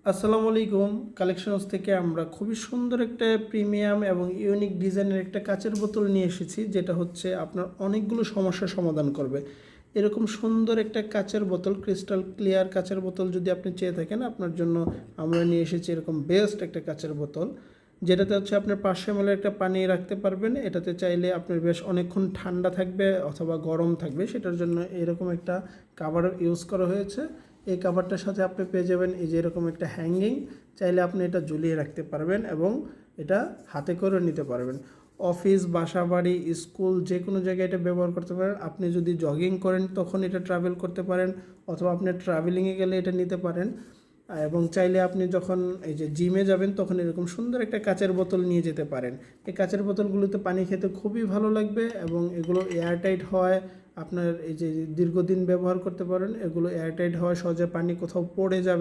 আসসালামু আলাইকুম। কালেকশনস থেকে আমরা খুবই সুন্দর একটা প্রিমিয়াম এবং ইউনিক ডিজাইনের একটা কাচের বোতল নিয়ে এসেছি, যেটা হচ্ছে আপনার অনেকগুলো সমস্যার সমাধান করবে। এরকম সুন্দর একটা কাচের বোতল, ক্রিস্টাল ক্লিয়ার কাচের বোতল যদি আপনি চেয়ে থাকেন, আপনার জন্য আমরা নিয়ে এসেছি এরকম বেস্ট একটা কাচের বোতল, যেটাতে হচ্ছে আপনার 500 ml একটা পানি রাখতে পারবেন। এটাতে চাইলে আপনার বেশ অনেকক্ষণ ঠান্ডা থাকবে অথবা গরম থাকবে, সেটার জন্য এরকম একটা কাভার ইউজ করা হয়েছে। এই কাভারটার সাথে আপনি পেয়ে যাবেন এই যে এরকম একটা হ্যাঙ্গিং, চাইলে আপনি এটা ঝুলিয়ে রাখতে পারবেন এবং এটা হাতে করে নিতে পারবেন। অফিস, বাসা বাড়ি, স্কুল যে কোনো জায়গায় এটা ব্যবহার করতে পারেন। আপনি যদি জগিং করেন তখন এটা ট্রাভেল করতে পারেন, অথবা আপনি ট্রাভেলিংয়ে গেলে এটা নিতে পারেন। এবং চাইলে আপনি যখন এই যে জিমে যাবেন তখন এরকম সুন্দর একটা কাচের বোতল নিয়ে যেতে পারেন। এই কাচের বোতলগুলোতে পানি খেতে খুবই ভালো লাগবে এবং এগুলো এয়ারটাইট হয়। আপনার এই যে দীর্ঘদিন ব্যবহার করতে পারেন, এগুলো এয়ারটাইট হয়, সহজে পানি কোথাও পড়ে যাবে